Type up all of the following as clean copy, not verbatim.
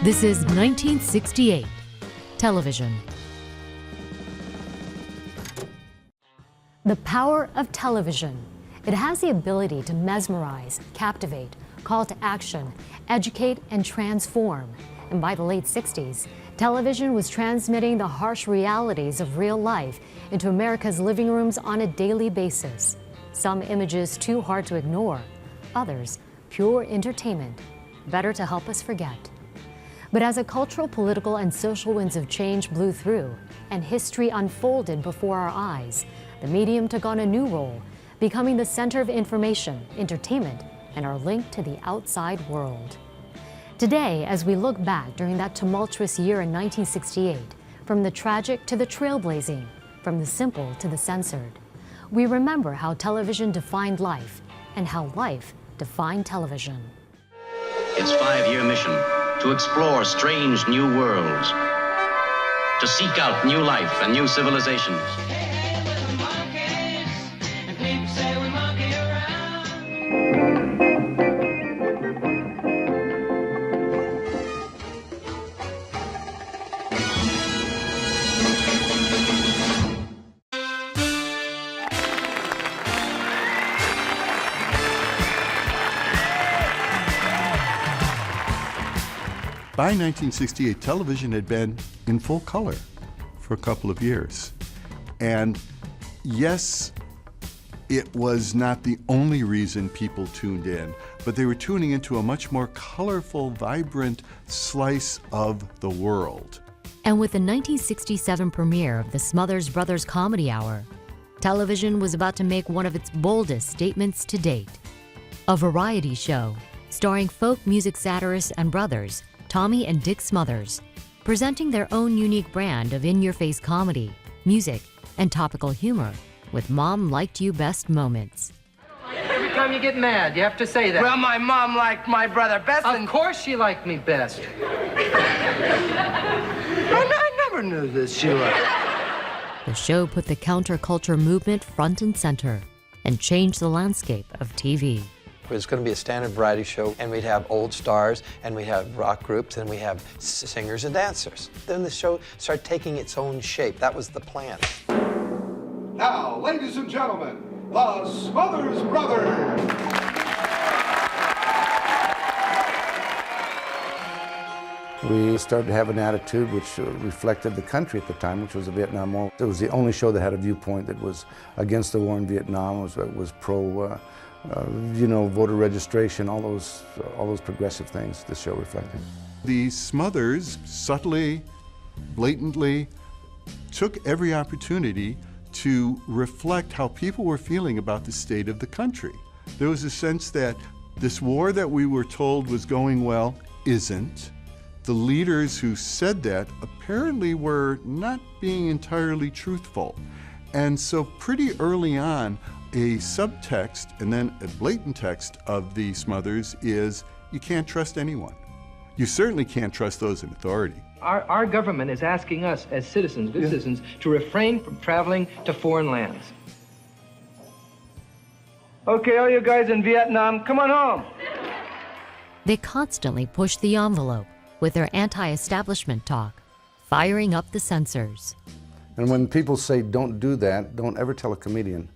This is 1968. Television. The power of television. It has the ability to mesmerize, captivate, call to action, educate, and transform. And by the late 60s, television was transmitting the harsh realities of real life into America's living rooms on a daily basis. Some images too hard to ignore, others pure entertainment, better to help us forget. But as the cultural, political, and social winds of change blew through and history unfolded before our eyes, the medium took on a new role, becoming the center of information, entertainment, and our link to the outside world. Today, as we look back during that tumultuous year in 1968, from the tragic to the trailblazing, from the simple to the censored, we remember how television defined life and how life defined television. Its 5-year mission: to explore strange new worlds, to seek out new life and new civilizations. Hey, we're the Monkees, and people say we monkey around. By 1968, television had been in full color for a couple of years. And yes, it was not the only reason people tuned in, but they were tuning into a much more colorful, vibrant slice of the world. And with the 1967 premiere of the Smothers Brothers Comedy Hour, television was about to make one of its boldest statements to date. A variety show starring folk music satirists and brothers, Tommy and Dick Smothers, presenting their own unique brand of in-your-face comedy, music, and topical humor with Mom Liked You Best moments. Every time you get mad, you have to say that. Well, my mom liked my brother best. Of course she liked me best. I never knew this, Sheila. The show put the counterculture movement front and center and changed the landscape of TV. It was going to be a standard variety show, and we'd have old stars, and we'd have rock groups, and we'd have singers and dancers. Then the show started taking its own shape. That was the plan. Now, ladies and gentlemen, the Smothers Brothers. We started to have an attitude which reflected the country at the time, which was the Vietnam War. It was the only show that had a viewpoint that was against the war in Vietnam, was pro, voter registration, all those progressive things the show reflected. The Smothers subtly, blatantly took every opportunity to reflect how people were feeling about the state of the country. There was a sense that this war that we were told was going well isn't. The leaders who said that apparently were not being entirely truthful. And so pretty early on, a subtext and then a blatant text of the Smothers is you can't trust anyone. You certainly can't trust those in authority. Our government is asking us as citizens, good citizens, to refrain from traveling to foreign lands. Okay, all you guys in Vietnam, come on home. They constantly pushed the envelope with their anti-establishment talk, firing up the censors. And when people say don't do that, don't ever tell a comedian,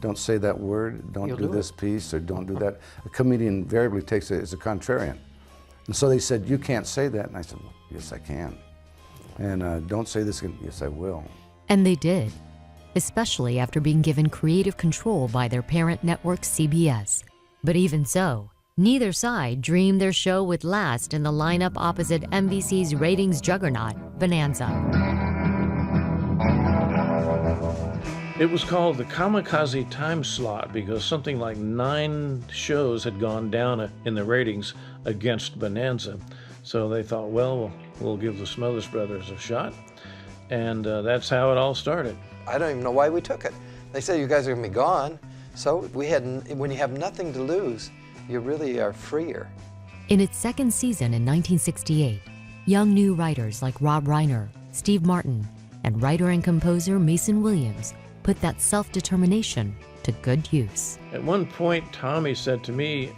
don't say that word, don't do this piece, or don't do that. A comedian invariably takes it as a contrarian. And so they said, you can't say that. And I said, well, yes, I can. And don't say this again. Yes, I will. And they did, especially after being given creative control by their parent network, CBS. But even so, neither side dreamed their show would last in the lineup opposite NBC's ratings juggernaut, Bonanza. It was called the kamikaze time slot because something like 9 shows had gone down in the ratings against Bonanza. So they thought, well, we'll give the Smothers Brothers a shot. And that's how it all started. I don't even know why we took it. They said, you guys are going to be gone. So when you have nothing to lose, you really are freer. In its second season in 1968, young new writers like Rob Reiner, Steve Martin, and writer and composer Mason Williams put that self-determination to good use. At one point, Tommy said to me,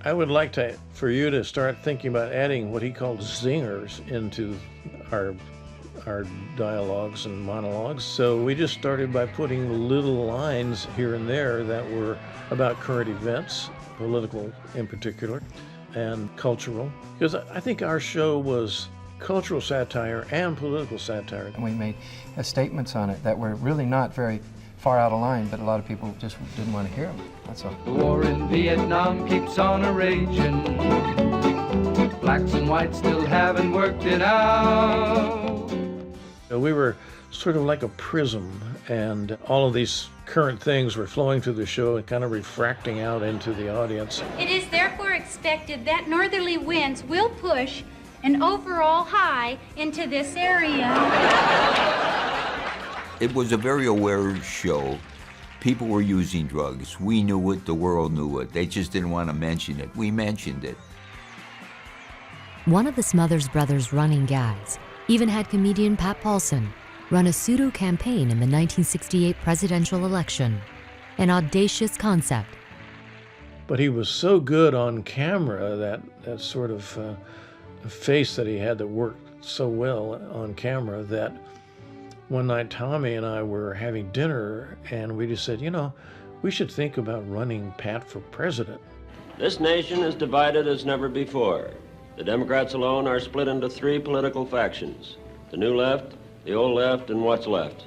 I would like for you to start thinking about adding what he called zingers into our dialogues and monologues. So we just started by putting little lines here and there that were about current events, political in particular, and cultural. Because I think our show was cultural satire and political satire. And we made statements on it that were really not very far out of line, but a lot of people just didn't want to hear them. That's all. The war in Vietnam keeps on a-raging. Blacks and whites still haven't worked it out. So we were sort of like a prism, and all of these current things were flowing through the show and kind of refracting out into the audience. It is therefore expected that northerly winds will push an overall high into this area. It was a very aware show. People were using drugs. We knew it, the world knew it. They just didn't want to mention it. We mentioned it. One of the Smothers Brothers' running gags even had comedian Pat Paulson run a pseudo-campaign in the 1968 presidential election, an audacious concept. But he was so good on camera, that sort of face that he had that worked so well on camera, that one night Tommy and I were having dinner and we just said, you know, we should think about running Pat for president. This nation is divided as never before. The Democrats alone are split into three political factions: the new left, the old left, and what's left.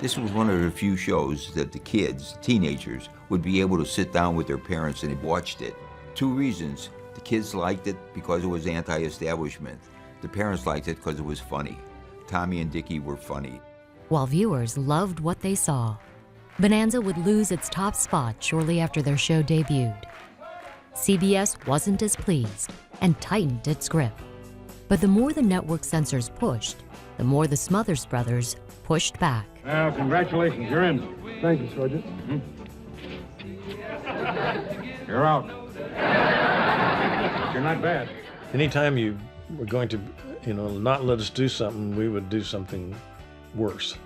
This was one of the few shows that the kids, teenagers, would be able to sit down with their parents and watched it. Two reasons. The kids liked it because it was anti-establishment. The parents liked it because it was funny. Tommy and Dickie were funny. While viewers loved what they saw, Bonanza would lose its top spot shortly after their show debuted. CBS wasn't as pleased and tightened its grip. But the more the network censors pushed, the more the Smothers Brothers pushed back. Well, congratulations, you're in. Thank you, Sergeant. You're out. You're not bad. Anytime you were going to, not let us do something, we would do something worse.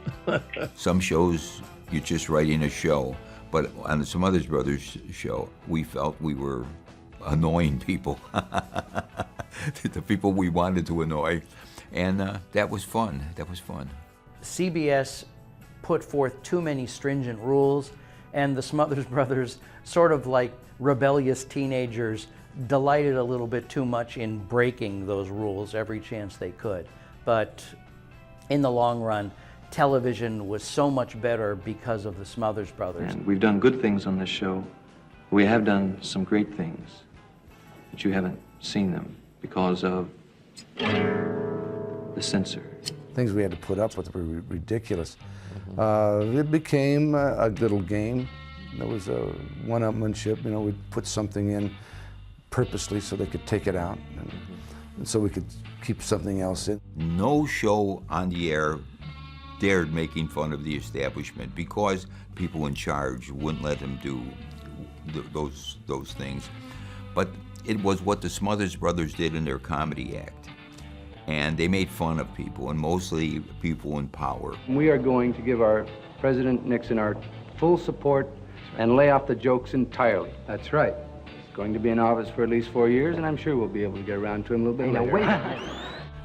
Some shows, you're just writing a show, but on the Smothers Brothers show, we felt we were annoying people, the people we wanted to annoy, and that was fun. That was fun. CBS put forth too many stringent rules, and the Smothers Brothers, sort of like rebellious teenagers, delighted a little bit too much in breaking those rules every chance they could. But in the long run, television was so much better because of the Smothers Brothers. And we've done good things on this show. We have done some great things, but you haven't seen them because of the censor. Things we had to put up with were ridiculous. It became a little game. There was a one-upmanship. We'd put something in purposely so they could take it out, and so we could keep something else in. No show on the air dared making fun of the establishment because people in charge wouldn't let them do those things. But it was what the Smothers Brothers did in their comedy act. And they made fun of people, and mostly people in power. We are going to give our President Nixon our full support and lay off the jokes entirely. That's right. He's going to be in office for at least 4 years, and I'm sure we'll be able to get around to him a little bit later.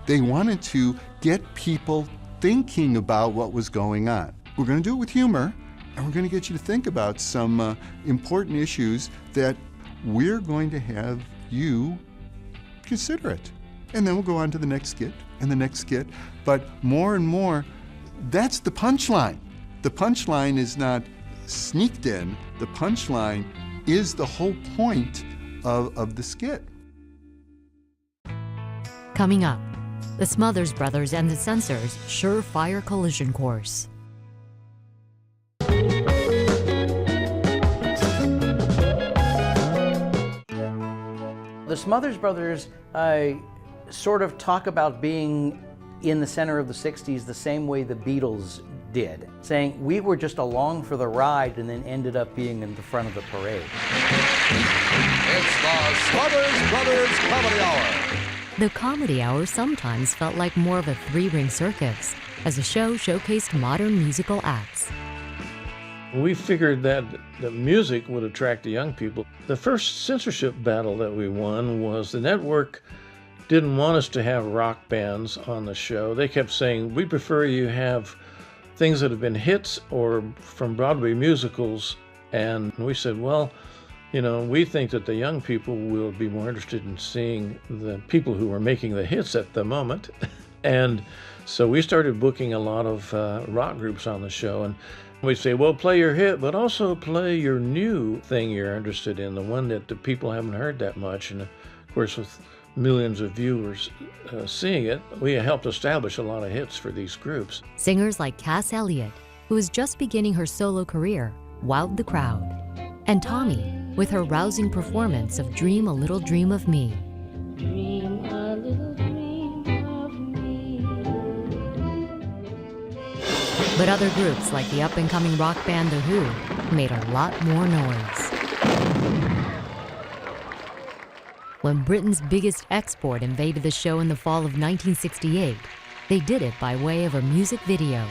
They wanted to get people thinking about what was going on. We're going to do it with humor, and we're going to get you to think about some important issues that we're going to have you consider it. And then we'll go on to the next skit and the next skit. But more and more, that's the punchline. The punchline is not sneaked in. The punchline is the whole point of the skit. Coming up, the Smothers Brothers and the Censors' surefire collision course. The Smothers Brothers sort of talk about being in the center of the 60s the same way the Beatles did, saying we were just along for the ride and then ended up being in the front of the parade. It's the Smothers Brothers Comedy Hour. The Comedy Hour sometimes felt like more of a three-ring circus, as the show showcased modern musical acts. We figured that the music would attract the young people. The first censorship battle that we won was the network didn't want us to have rock bands on the show. They kept saying, we prefer you have things that have been hits or from Broadway musicals. And we said, well, you know, we think that the young people will be more interested in seeing the people who are making the hits at the moment. And so we started booking a lot of rock groups on the show. And we'd say, well, play your hit, but also play your new thing you're interested in, the one that the people haven't heard that much. And of course, with millions of viewers seeing it, we helped establish a lot of hits for these groups. Singers like Cass Elliot, who was just beginning her solo career, wowed the crowd. And Tommy, with her rousing performance of Dream a Little Dream of Me. Dream a little dream of me. But other groups like the up-and-coming rock band The Who made a lot more noise. When Britain's biggest export invaded the show in the fall of 1968, they did it by way of a music video,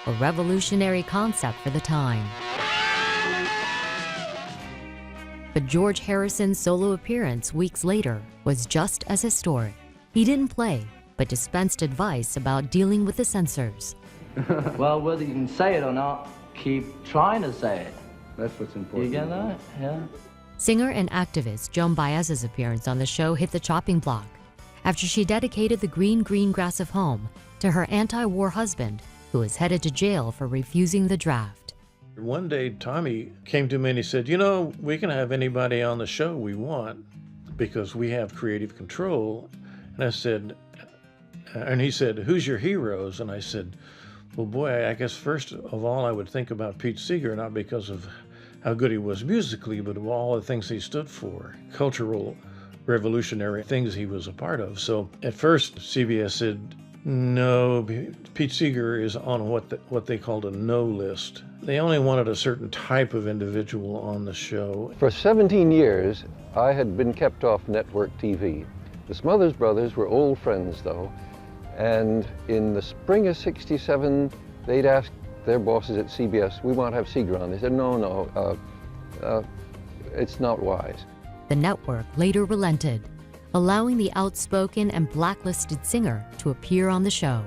a revolutionary concept for the time. But George Harrison's solo appearance weeks later was just as historic. He didn't play, but dispensed advice about dealing with the censors. Well, whether you can say it or not, keep trying to say it. That's what's important. You get that? Yeah. Singer and activist Joan Baez's appearance on the show hit the chopping block after she dedicated the green grass of home to her anti-war husband, who was headed to jail for refusing the draft. One day, Tommy came to me and he said, you know, we can have anybody on the show we want because we have creative control. And I said, and he said, who's your heroes? And I said, well, boy, I guess first of all, I would think about Pete Seeger, not because of how good he was musically, but of all the things he stood for, cultural, revolutionary things he was a part of. So at first, CBS said, no, Pete Seeger is on what they called a no list. They only wanted a certain type of individual on the show. For 17 years, I had been kept off network TV. The Smothers Brothers were old friends, though, and in the spring of '67, they'd asked their bosses at CBS, we want to have Seeger on. They said, no, it's not wise. The network later relented, allowing the outspoken and blacklisted singer to appear on the show.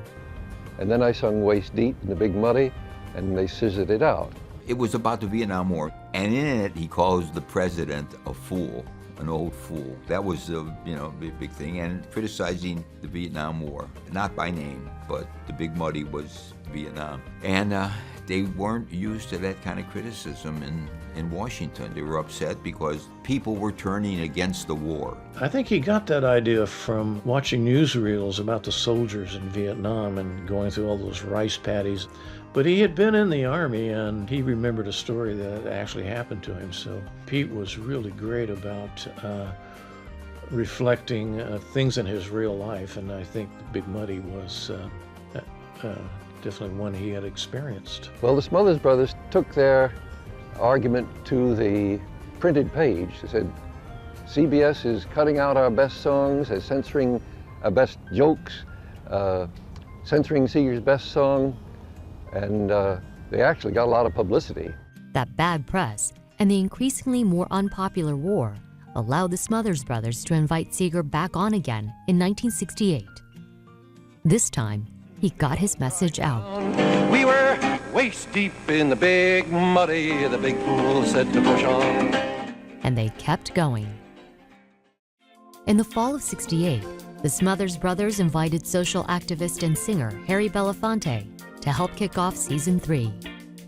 And then I sung Waist Deep in the Big Muddy, and they scissored it out. It was about the Vietnam War, and in it he calls the president a fool, an old fool. That was a big thing, and criticizing the Vietnam War, not by name, but the Big Muddy was Vietnam. And they weren't used to that kind of criticism in Washington. They were upset because people were turning against the war. I think he got that idea from watching newsreels about the soldiers in Vietnam and going through all those rice paddies. But he had been in the Army, and he remembered a story that actually happened to him. So Pete was really great about reflecting things in his real life, and I think the Big Muddy was definitely one he had experienced. Well, the Smothers Brothers took their argument to the printed page. They said, CBS is cutting out our best songs, is censoring our best jokes, censoring Seeger's best song, and they actually got a lot of publicity. That bad press and the increasingly more unpopular war allowed the Smothers Brothers to invite Seeger back on again in 1968. This time, he got his message out. We were waist deep in the Big Muddy, the big fool said to push on. And they kept going. In the fall of '68, the Smothers Brothers invited social activist and singer Harry Belafonte to help kick off season 3,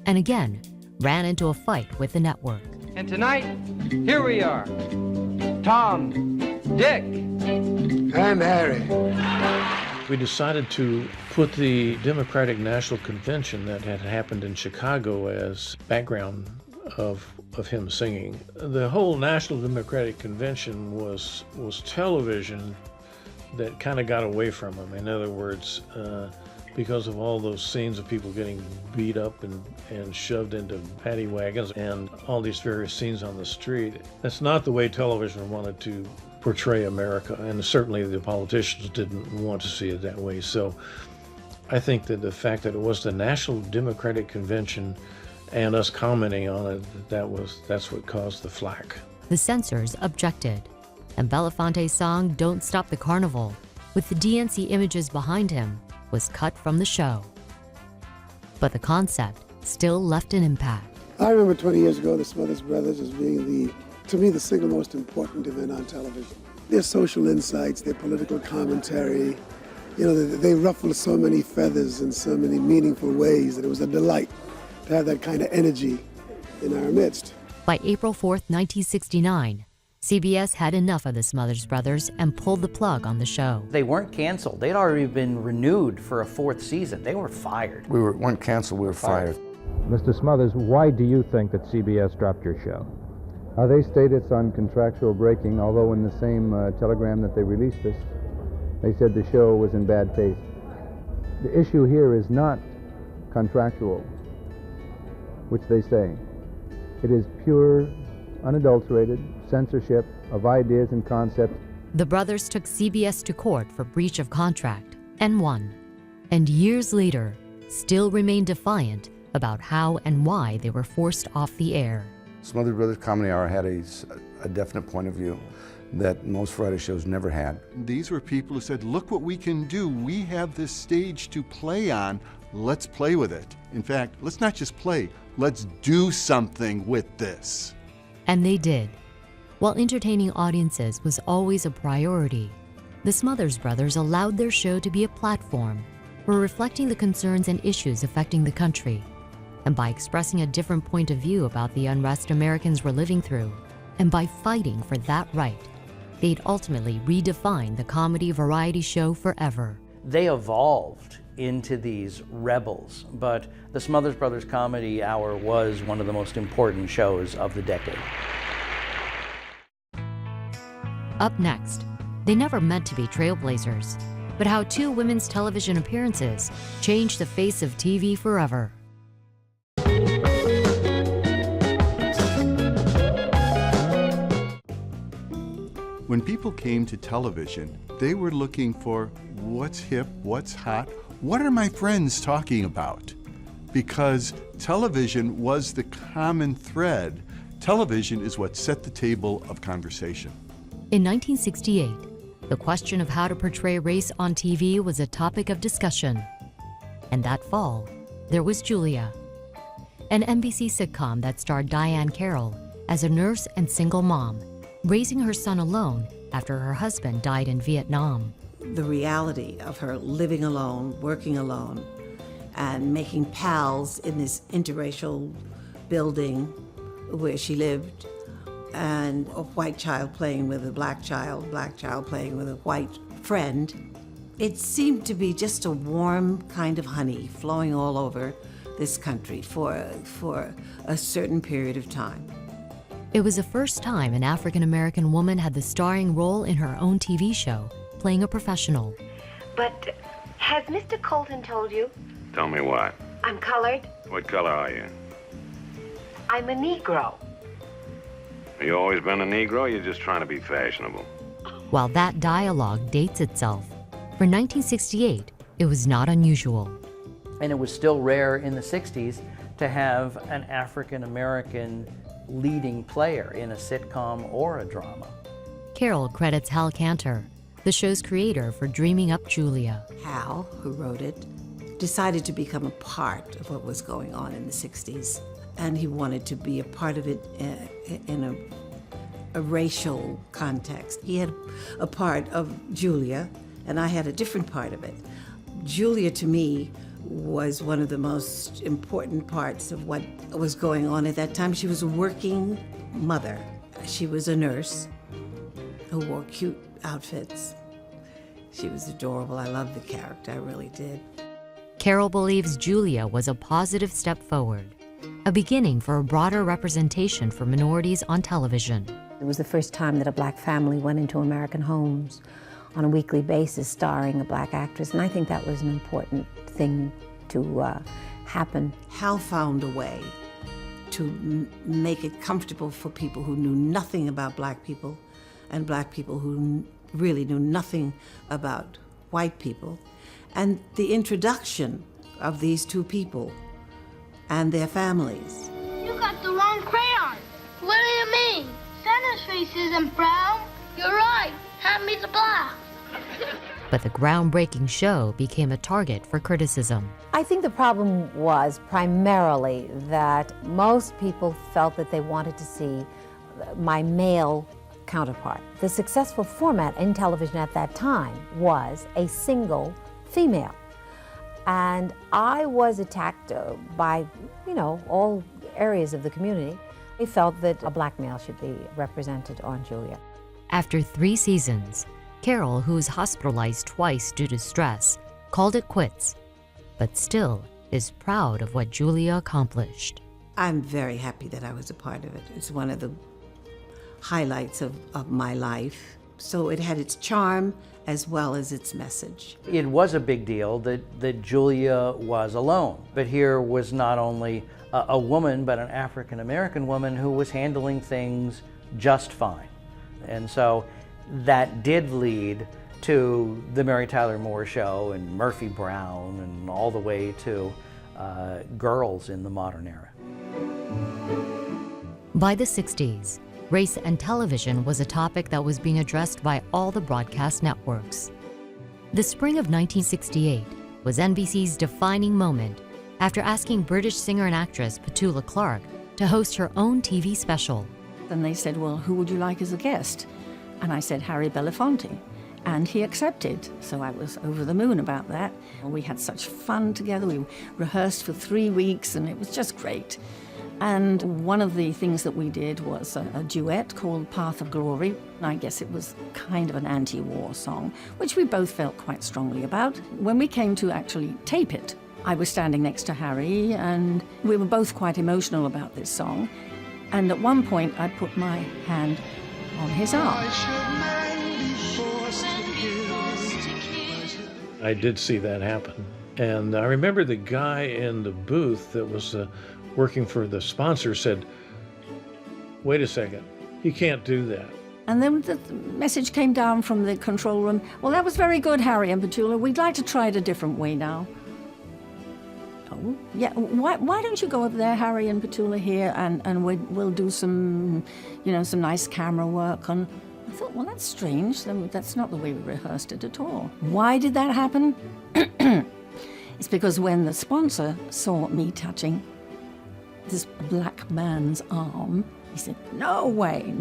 and again ran into a fight with the network. And tonight, here we are. Tom, Dick, and Harry. We decided to put the Democratic National Convention that had happened in Chicago as background of him singing. The whole National Democratic Convention was television that kind of got away from him. In other words, because of all those scenes of people getting beat up and shoved into paddy wagons and all these various scenes on the street. That's not the way television wanted to portray America, and certainly the politicians didn't want to see it that way. So I think that the fact that it was the National Democratic Convention and us commenting on it, that's what caused the flack. The censors objected, and Belafonte's song Don't Stop the Carnival, with the DNC images behind him, was cut from the show. But the concept still left an impact. I remember 20 years ago the Smothers Brothers as being to me, the single most important event on television. Their social insights, their political commentary, they ruffled so many feathers in so many meaningful ways that it was a delight to have that kind of energy in our midst. By April 4th, 1969, CBS had enough of the Smothers Brothers and pulled the plug on the show. They weren't canceled. They'd already been renewed for a 4th season. They were fired. We weren't canceled, we were fired. Mr. Smothers, why do you think that CBS dropped your show? They state it's on contractual breaking, although in the same telegram that they released this, they said the show was in bad taste. The issue here is not contractual, which they say. It is pure, unadulterated censorship of ideas and concepts. The brothers took CBS to court for breach of contract and won, and years later still remained defiant about how and why they were forced off the air. Smothers Brothers Comedy Hour had a definite point of view that most Friday shows never had. These were people who said, look what we can do. We have this stage to play on. Let's play with it. In fact, let's not just play, let's do something with this. And they did. While entertaining audiences was always a priority, the Smothers Brothers allowed their show to be a platform for reflecting the concerns and issues affecting the country, and by expressing a different point of view about the unrest Americans were living through, and by fighting for that right, they'd ultimately redefine the comedy variety show forever. They evolved into these rebels, but the Smothers Brothers Comedy Hour was one of the most important shows of the decade. Up next, they never meant to be trailblazers, but how 2 women's television appearances changed the face of TV forever. When people came to television, they were looking for what's hip, what's hot, what are my friends talking about? Because television was the common thread. Television is what set the table of conversation. In 1968, the question of how to portray race on TV was a topic of discussion. And that fall, there was Julia, an NBC sitcom that starred Diahann Carroll as a nurse and single mom, raising her son alone after her husband died in Vietnam. The reality of her living alone, working alone, and making pals in this interracial building where she lived, and a white child playing with a black child playing with a white friend. It seemed to be just a warm kind of honey flowing all over this country for a certain period of time. It was the first time an African-American woman had the starring role in her own TV show, playing a professional. But has Mr. Colton told you? Tell me what? I'm colored. What color are you? I'm a Negro. Have you always been a Negro, or you're just trying to be fashionable? While that dialogue dates itself, for 1968, it was not unusual. And it was still rare in the 60s to have an African-American leading player in a sitcom or a drama. Carroll credits Hal Cantor, the show's creator, for dreaming up Julia. Hal, who wrote it, decided to become a part of what was going on in the 60s. And he wanted to be a part of it in a racial context. He had a part of Julia, and I had a different part of it. Julia, to me, was one of the most important parts of what was going on at that time. She was a working mother. She was a nurse who wore cute outfits. She was adorable. I loved the character, I really did. Carroll believes Julia was a positive step forward, a beginning for a broader representation for minorities on television. It was the first time that a black family went into American homes on a weekly basis starring a black actress, and I think that was an important thing to happen. Hal found a way to make it comfortable for people who knew nothing about black people and black people who really knew nothing about white people. And the introduction of these two people and their families. You got the wrong crayon. What do you mean? Santa's face isn't brown. You're right. Hand me the black. But the groundbreaking show became a target for criticism. I think the problem was primarily that most people felt that they wanted to see my male counterpart. The successful format in television at that time was a single female. And I was attacked by, all areas of the community. We felt that a black male should be represented on Julia. After 3 seasons, Carroll, who was hospitalized twice due to stress, called it quits, but still is proud of what Julia accomplished. I'm very happy that I was a part of it. It's one of the highlights of my life. So it had its charm as well as its message. It was a big deal that Julia was alone, but here was not only a woman, but an African-American woman who was handling things just fine. And so that did lead to the Mary Tyler Moore Show and Murphy Brown and all the way to Girls in the modern era. By the 60s, race and television was a topic that was being addressed by all the broadcast networks. The spring of 1968 was NBC's defining moment after asking British singer and actress Petula Clark to host her own TV special. Then they said, well, who would you like as a guest? And I said, Harry Belafonte. And he accepted, so I was over the moon about that. We had such fun together. We rehearsed for 3 weeks, and it was just great. And one of the things that we did was a duet called Path of Glory. I guess it was kind of an anti-war song, which we both felt quite strongly about. When we came to actually tape it, I was standing next to Harry, and we were both quite emotional about this song. And at one point, I put my hand on his arm. I did see that happen. And I remember the guy in the booth that was working for the sponsor said, wait a second, he can't do that. And then the message came down from the control room, well, that was very good, Harry and Petula. We'd like to try it a different way now. Oh, yeah, why don't you go over there, Harry and Petula here, and we'll do some, some nice camera work. And I thought, well, that's strange. That's not the way we rehearsed it at all. Why did that happen? It's because when the sponsor saw me touching this black man's arm, he said, no way,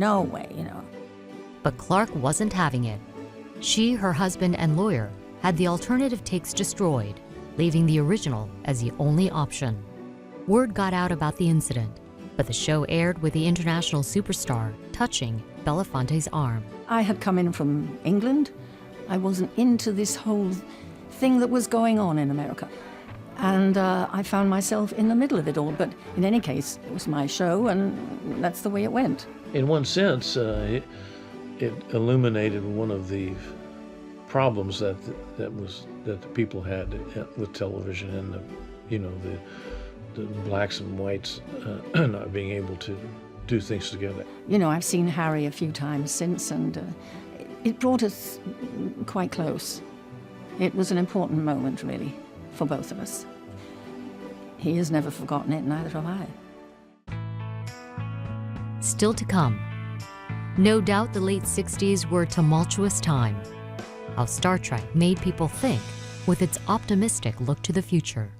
But Clark wasn't having it. She, her husband, and lawyer had the alternative takes destroyed, leaving the original as the only option. Word got out about the incident, but the show aired with the international superstar touching Belafonte's arm. I had come in from England. I wasn't into this whole thing that was going on in America. And I found myself in the middle of it all. But in any case, it was my show, and that's the way it went. In one sense, it illuminated one of the problems that the people had with television and the blacks and whites not being able to do things together. I've seen Harry a few times since, and it brought us quite close. It was an important moment, really, for both of us. He has never forgotten it, neither have I. Still to come. No doubt the late 60s were a tumultuous time. How Star Trek made people think with its optimistic look to the future.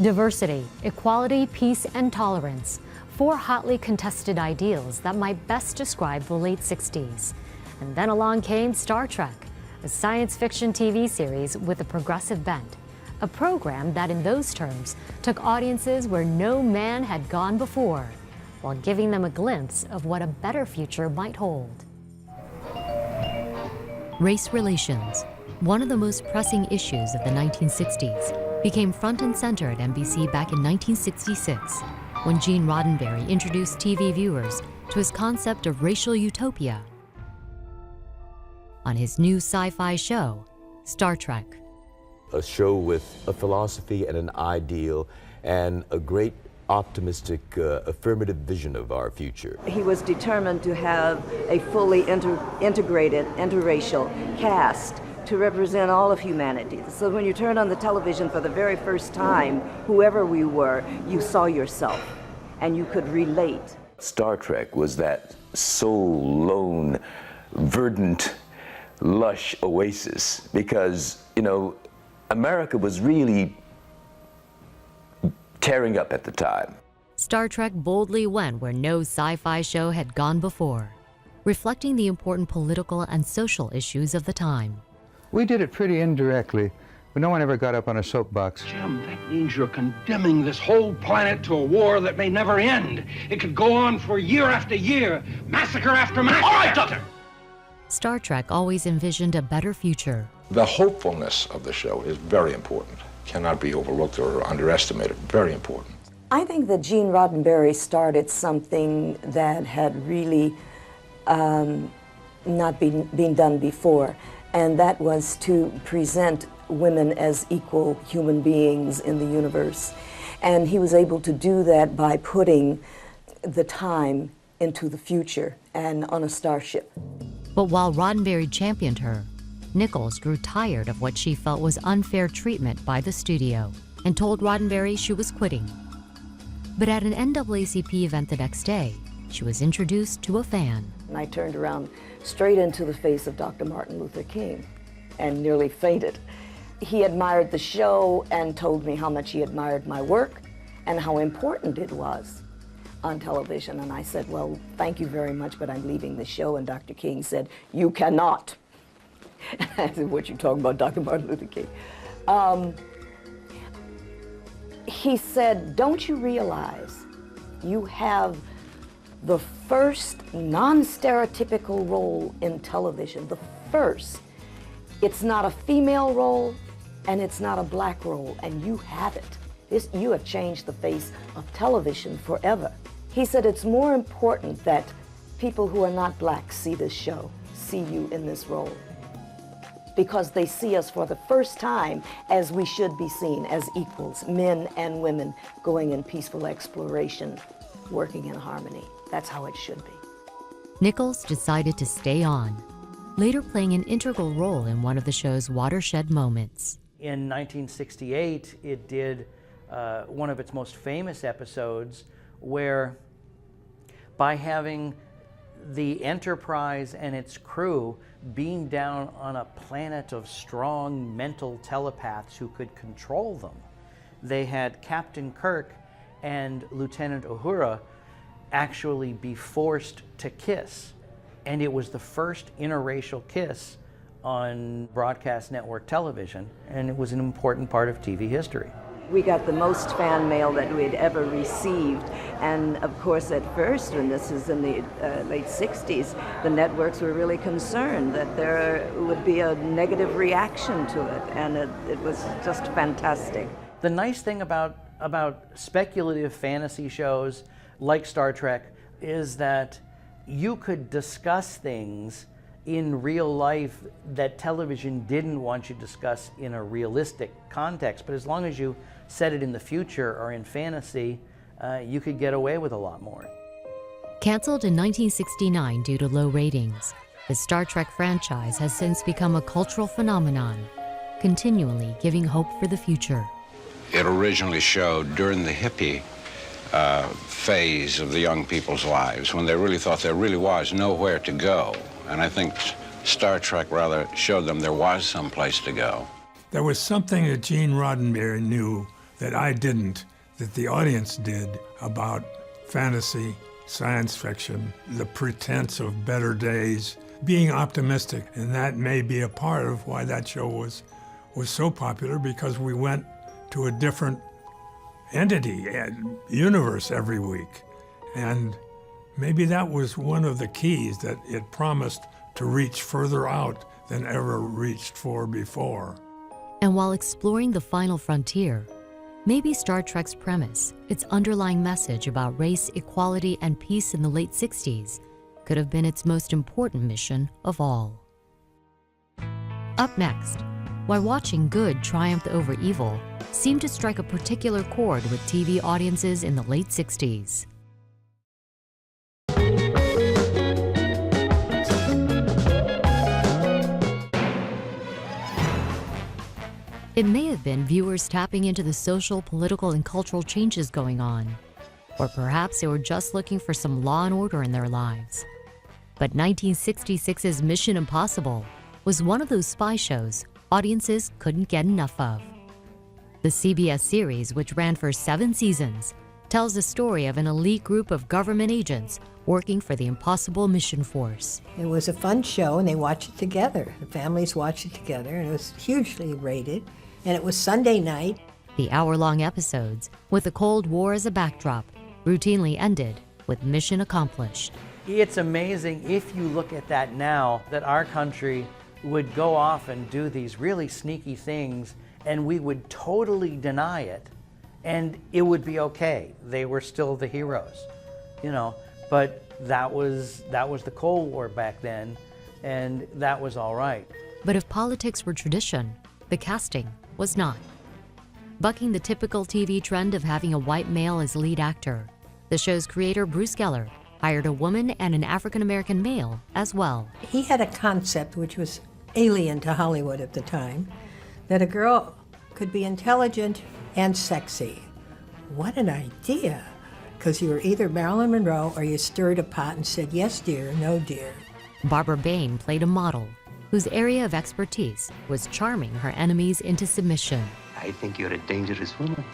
Diversity, equality, peace, and tolerance. 4 hotly contested ideals that might best describe the late 60s. And then along came Star Trek, a science fiction TV series with a progressive bent. A program that in those terms took audiences where no man had gone before, while giving them a glimpse of what a better future might hold. Race relations, one of the most pressing issues of the 1960s, became front and center at NBC back in 1966, when Gene Roddenberry introduced TV viewers to his concept of racial utopia on his new sci-fi show, Star Trek. A show with a philosophy and an ideal and a great optimistic, affirmative vision of our future. He was determined to have a fully integrated, interracial cast to represent all of humanity. So when you turned on the television for the very first time, whoever we were, you saw yourself and you could relate. Star Trek was that soul lone, verdant, lush oasis because, you know, America was really tearing up at the time. Star Trek boldly went where no sci-fi show had gone before, reflecting the important political and social issues of the time. We did it pretty indirectly, but no one ever got up on a soapbox. Jim, that means you're condemning this whole planet to a war that may never end. It could go on for year after year, massacre after massacre. All right, Doctor! Star Trek always envisioned a better future. The hopefulness of the show is very important. Cannot be overlooked or underestimated. Very important. I think that Gene Roddenberry started something that had really not been done before, and that was to present women as equal human beings in the universe. And he was able to do that by putting the time into the future and on a starship. But while Roddenberry championed her, Nichols grew tired of what she felt was unfair treatment by the studio and told Roddenberry she was quitting. But at an NAACP event the next day, she was introduced to a fan. And I turned around straight into the face of Dr. Martin Luther King and nearly fainted. He admired the show and told me how much he admired my work and how important it was on television. And I said, well, thank you very much, but I'm leaving the show. And Dr. King said, you cannot. I said, what you talking about, Dr. Martin Luther King? He said, don't you realize you have the first non-stereotypical role in television, the first. It's not a female role and it's not a black role, and you have it. You have changed the face of television forever. He said it's more important that people who are not black see this show, see you in this role, because they see us for the first time as we should be seen, as equals, men and women going in peaceful exploration, working in harmony. That's how it should be. Nichols decided to stay on, later playing an integral role in one of the show's watershed moments. In 1968, it did one of its most famous episodes where, by having the Enterprise and its crew being down on a planet of strong mental telepaths who could control them, they had Captain Kirk and Lieutenant Uhura actually be forced to kiss. And it was the first interracial kiss on broadcast network television, and it was an important part of TV history. We got the most fan mail that we'd ever received. And of course, at first, when this is in the late 60s, the networks were really concerned that there would be a negative reaction to it. And it was just fantastic. The nice thing about speculative fantasy shows like Star Trek is that you could discuss things in real life that television didn't want you to discuss in a realistic context. But as long as you set it in the future or in fantasy, you could get away with a lot more. Canceled in 1969 due to low ratings, the Star Trek franchise has since become a cultural phenomenon, continually giving hope for the future. It originally showed during the hippie phase of the young people's lives, when they really thought there really was nowhere to go. And I think Star Trek rather showed them there was some place to go. There was something that Gene Roddenberry knew that I didn't, that the audience did, about fantasy, science fiction, the pretense of better days, being optimistic. And that may be a part of why that show was so popular, because we went to a different entity and universe every week. And maybe that was one of the keys, that it promised to reach further out than ever reached for before. And while exploring the final frontier, maybe Star Trek's premise, its underlying message about race, equality, and peace in the late 60s, could have been its most important mission of all. Up next, why watching good triumph over evil seemed to strike a particular chord with TV audiences in the late 60s. It may have been viewers tapping into the social, political, and cultural changes going on. Or perhaps they were just looking for some law and order in their lives. But 1966's Mission Impossible was one of those spy shows audiences couldn't get enough of. The CBS series, which ran for 7 seasons, tells the story of an elite group of government agents working for the Impossible Mission Force. It was a fun show, and they watched it together. The families watched it together, and it was hugely rated. And it was Sunday night. The hour-long episodes, with the Cold War as a backdrop, routinely ended with mission accomplished. It's amazing if you look at that now, that our country would go off and do these really sneaky things, and we would totally deny it, and it would be okay. They were still the heroes, you know. But that was the Cold War back then, and that was all right. But if politics were tradition, the casting was not. Bucking the typical TV trend of having a white male as lead actor, the show's creator, Bruce Geller, hired a woman and an African-American male as well. He had a concept which was alien to Hollywood at the time, that a girl could be intelligent and sexy. What an idea! Because you were either Marilyn Monroe or you stirred a pot and said, yes, dear, no, dear. Barbara Bain played a model whose area of expertise was charming her enemies into submission. I think you're a dangerous woman.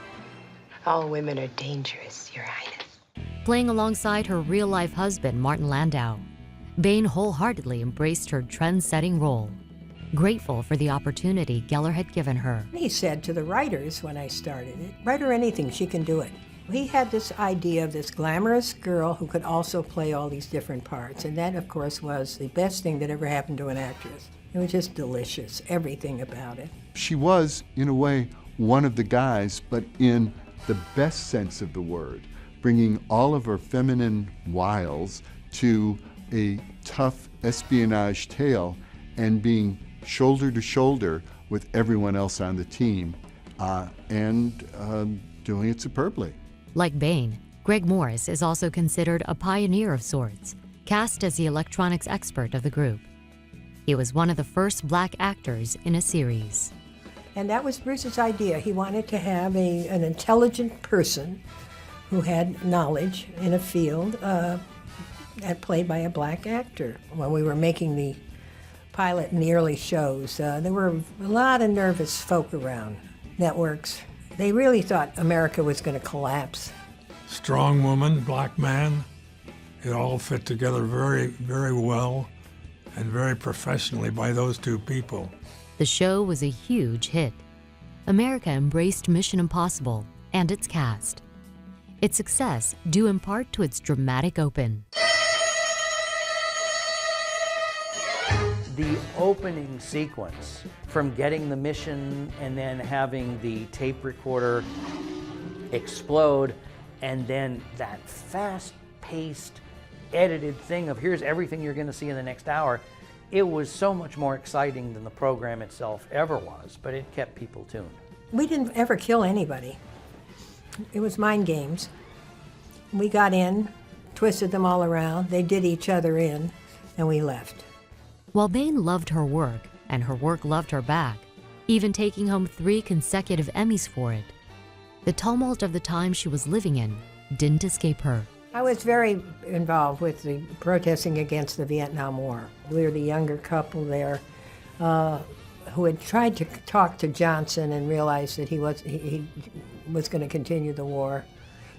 All women are dangerous, Your Highness. Playing alongside her real-life husband, Martin Landau, Bain wholeheartedly embraced her trend-setting role, grateful for the opportunity Geller had given her. He said to the writers when I started it, write her anything, she can do it. He had this idea of this glamorous girl who could also play all these different parts, and that, of course, was the best thing that ever happened to an actress. It was just delicious, everything about it. She was, in a way, one of the guys, but in the best sense of the word, bringing all of her feminine wiles to a tough espionage tale and being shoulder to shoulder with everyone else on the team, and doing it superbly. Like Bain, Greg Morris is also considered a pioneer of sorts, cast as the electronics expert of the group. He was one of the first black actors in a series. And that was Bruce's idea. He wanted to have an intelligent person who had knowledge in a field played by a black actor. When we were making the pilot in the early shows, there were a lot of nervous folk around. Networks, they really thought America was going to collapse. Strong woman, black man, it all fit together very, very well and very professionally by those two people. The show was a huge hit. America embraced Mission Impossible and its cast. Its success due in part to its dramatic open. The opening sequence, from getting the mission and then having the tape recorder explode, and then that fast-paced, edited thing of here's everything you're going to see in the next hour, it was so much more exciting than the program itself ever was, but it kept people tuned. We didn't ever kill anybody. It was mind games. We got in, twisted them all around, they did each other in, and we left. While Bain loved her work, and her work loved her back, even taking home 3 consecutive Emmys for it, the tumult of the time she was living in didn't escape her. I was very involved with the protesting against the Vietnam War. We were the younger couple there who had tried to talk to Johnson and realized that he was going to continue the war.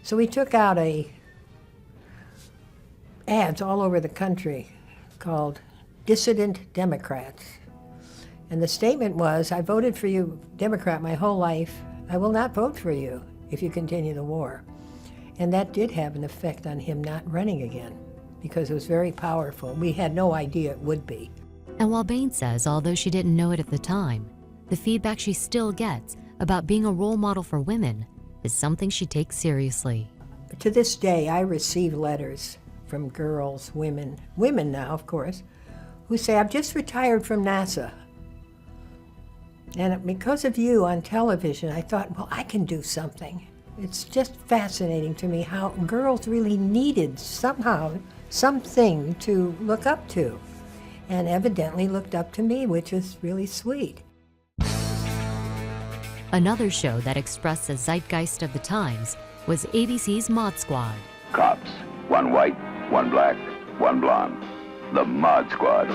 So we took out ads all over the country called Dissident Democrats. And the statement was, I voted for you, Democrat, my whole life. I will not vote for you if you continue the war. And that did have an effect on him not running again, because it was very powerful. We had no idea it would be. And while Bain says, although she didn't know it at the time, the feedback she still gets about being a role model for women is something she takes seriously. To this day, I receive letters from girls, women now, of course, who say, I've just retired from NASA. And because of you on television, I thought, well, I can do something. It's just fascinating to me how girls really needed somehow something to look up to, and evidently looked up to me, which is really sweet. Another show that expressed the zeitgeist of the times was ABC's Mod Squad. Cops, one white, one black, one blonde. The Mod Squad.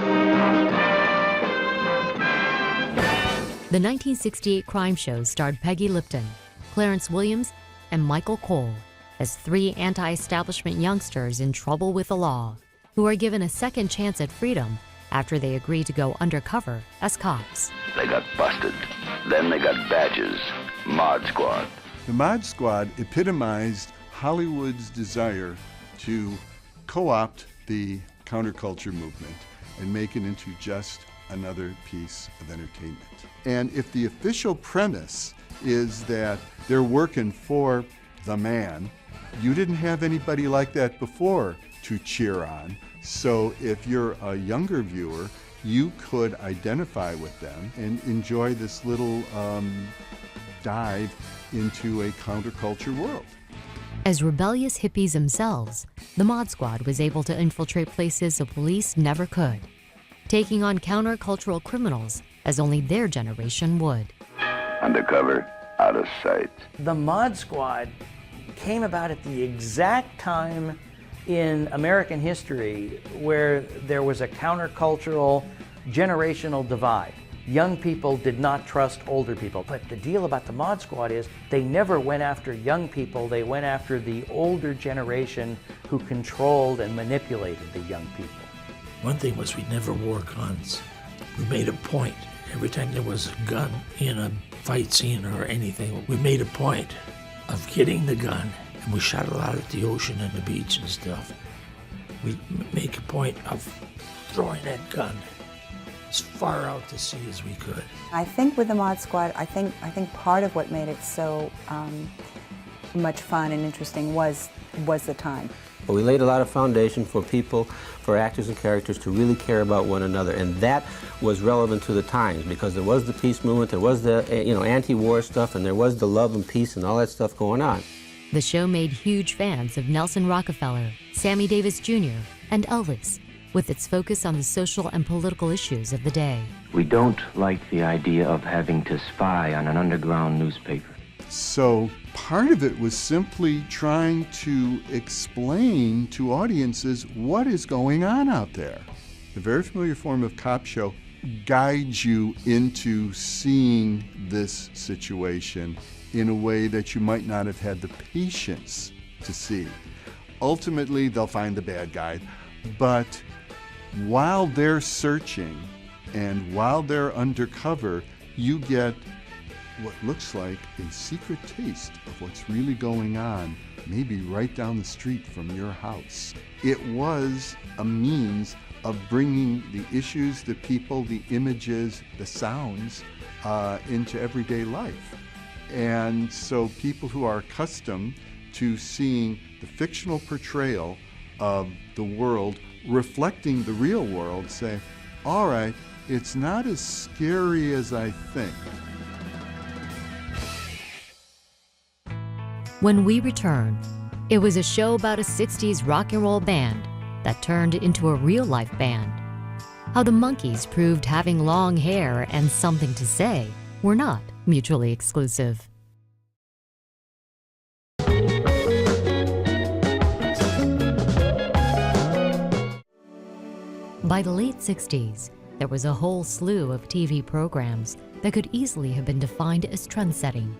The 1968 crime show starred Peggy Lipton, Clarence Williams, and Michael Cole as three anti-establishment youngsters in trouble with the law who are given a second chance at freedom after they agree to go undercover as cops. They got busted. Then they got badges. Mod Squad. The Mod Squad epitomized Hollywood's desire to co-opt the counterculture movement and make it into just another piece of entertainment. And if the official premise is that they're working for the man, you didn't have anybody like that before to cheer on. So if you're a younger viewer, you could identify with them and enjoy this little dive into a counterculture world. As rebellious hippies themselves, the Mod Squad was able to infiltrate places the police never could, taking on countercultural criminals as only their generation would. Undercover, out of sight. The Mod Squad came about at the exact time in American history where there was a countercultural generational divide. Young people did not trust older people. But the deal about the Mod Squad is they never went after young people, they went after the older generation who controlled and manipulated the young people. One thing was we never wore guns. We made a point. Every time there was a gun in a fight scene or anything, we made a point of getting the gun, and we shot a lot at the ocean and the beach and stuff. We'd make a point of throwing that gun as far out to sea as we could. I think with the Mod Squad, I think part of what made it so much fun and interesting was the time. We laid a lot of foundation for people, for actors and characters to really care about one another, and that was relevant to the times because there was the peace movement, there was the anti-war stuff, and there was the love and peace and all that stuff going on. The show made huge fans of Nelson Rockefeller, Sammy Davis Jr., and Elvis, with its focus on the social and political issues of the day. We don't like the idea of having to spy on an underground newspaper. So part of it was simply trying to explain to audiences what is going on out there. The very familiar form of cop show guides you into seeing this situation in a way that you might not have had the patience to see. Ultimately, they'll find the bad guy, but while they're searching and while they're undercover, you get what looks like a secret taste of what's really going on, maybe right down the street from your house. It was a means of bringing the issues, the people, the images, the sounds into everyday life. And so people who are accustomed to seeing the fictional portrayal of the world reflecting the real world say, all right, it's not as scary as I think. When we return, it was a show about a 60s rock and roll band that turned into a real-life band. How the Monkees proved having long hair and something to say were not mutually exclusive. By the late 60s, there was a whole slew of TV programs that could easily have been defined as trendsetting.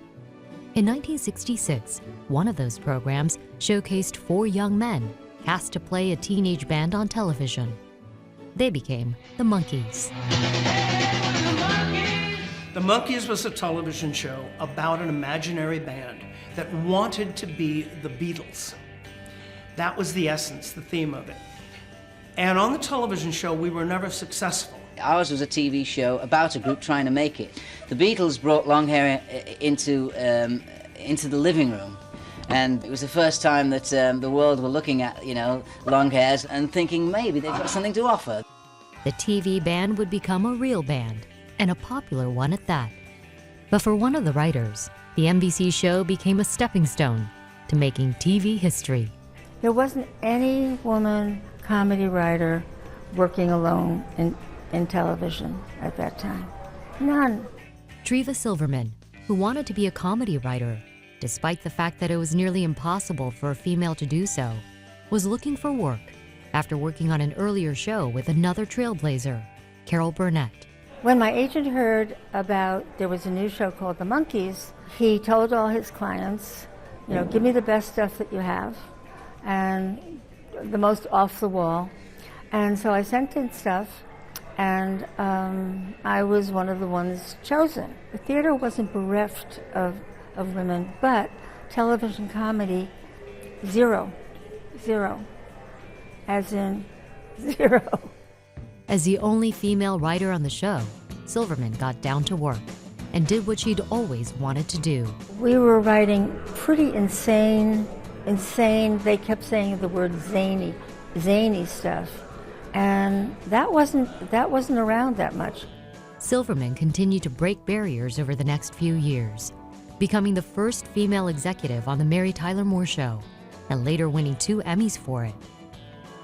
In 1966, one of those programs showcased 4 young men cast to play a teenage band on television. They became the Monkees. The Monkees was a television show about an imaginary band that wanted to be the Beatles. That was the essence, the theme of it. And on the television show, we were never successful. Ours was a TV show about a group trying to make it. The Beatles brought long hair into the living room. And it was the first time that the world were looking at, long hairs and thinking maybe they've got something to offer. The TV band would become a real band, and a popular one at that. But for one of the writers, the NBC show became a stepping stone to making TV history. There wasn't any woman comedy writer working alone in television at that time. None. Treva Silverman, who wanted to be a comedy writer, despite the fact that it was nearly impossible for a female to do so, was looking for work after working on an earlier show with another trailblazer, Carol Burnett. When my agent heard about there was a new show called The Monkees, he told all his clients, you know, give me the best stuff that you have and the most off the wall. And so I sent in stuff, and I was one of the ones chosen. The theater wasn't bereft of women, but television comedy, zero, as in zero. As the only female writer on the show, Silverman got down to work and did what she'd always wanted to do. We were writing pretty insane, they kept saying the word zany stuff. And that wasn't around that much. Silverman continued to break barriers over the next few years, becoming the first female executive on The Mary Tyler Moore Show, and later winning 2 Emmys for it.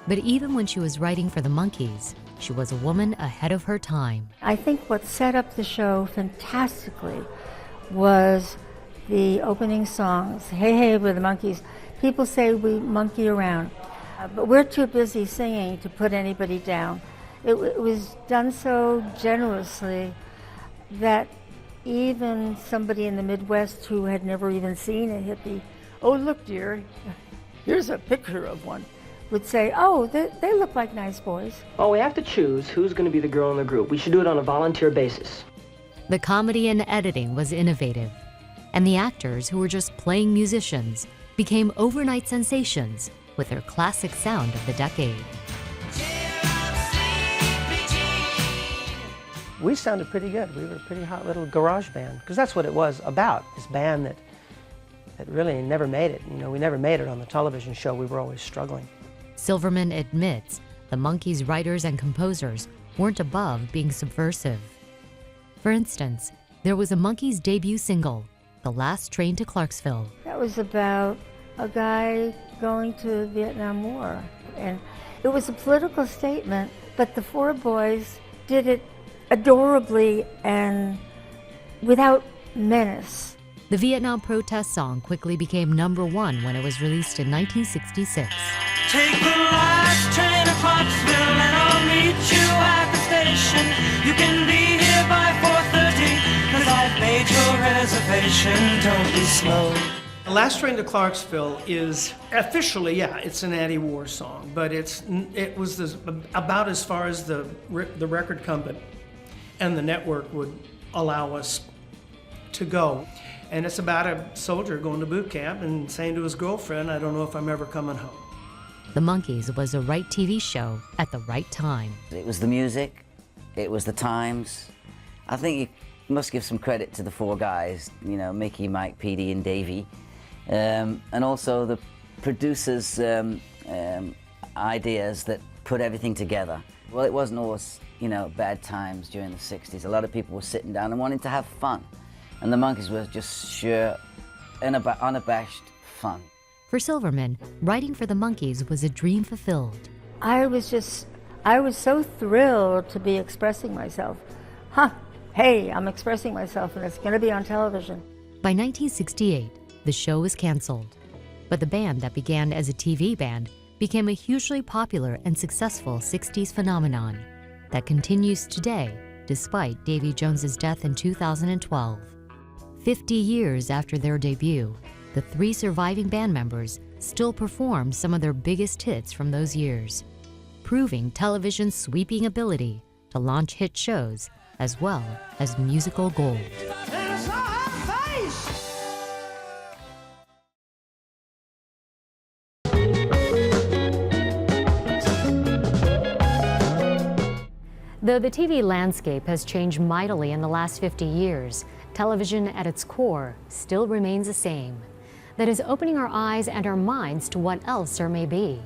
But even when she was writing for the Monkees, she was a woman ahead of her time. I think what set up the show fantastically was the opening songs. Hey, hey, we're the Monkees. People say we monkey around, but we're too busy singing to put anybody down. It was done so generously that even somebody in the Midwest who had never even seen a hippie, oh, look, dear, here's a picture of one, would say, oh, they look like nice boys. Well, we have to choose who's going to be the girl in the group. We should do it on a volunteer basis. The comedy and editing was innovative, and the actors who were just playing musicians became overnight sensations with their classic sound of the decade. We sounded pretty good. We were a pretty hot little garage band, because that's what it was about, this band that really never made it. You know, we never made it on the television show. We were always struggling. Silverman admits the Monkees' writers and composers weren't above being subversive. For instance, there was a Monkees debut single, The Last Train to Clarksville. That was about a guy going to the Vietnam War. And it was a political statement, but the 4 boys did it adorably and without menace. The Vietnam protest song quickly became #1 when it was released in 1966. Take the last train to Clarksville and I'll meet you at the station. You can be here by 4:30, 'cause I've made your reservation. Don't be slow. The Last Train to Clarksville is officially, it's an anti-war song, but it was about as far as the record company and the network would allow us to go. And it's about a soldier going to boot camp and saying to his girlfriend, I don't know if I'm ever coming home. The Monkees was the right TV show at the right time. It was the music, it was the times. I think you must give some credit to the 4 guys, you know, Mickey, Mike, Petey, and Davey. And also the producers' ideas that put everything together. Well, it wasn't always, you know, bad times during the 60s. A lot of people were sitting down and wanting to have fun. And the Monkees were just sheer, unabashed fun. For Silverman, writing for the Monkees was a dream fulfilled. I was so thrilled to be expressing myself. Hey, I'm expressing myself and it's going to be on television. By 1968, the show was canceled. But the band that began as a TV band became a hugely popular and successful 60s phenomenon that continues today despite Davy Jones's death in 2012. 50 years after their debut, the 3 surviving band members still perform some of their biggest hits from those years, proving television's sweeping ability to launch hit shows as well as musical gold. Though the TV landscape has changed mightily in the last 50 years, television at its core still remains the same. That is opening our eyes and our minds to what else there may be.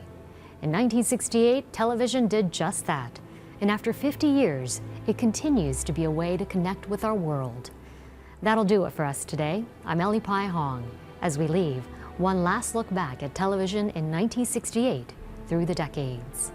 In 1968, television did just that. And after 50 years, it continues to be a way to connect with our world. That'll do it for us today. I'm Ellie Pai Hong. As we leave, one last look back at television in 1968 through the decades.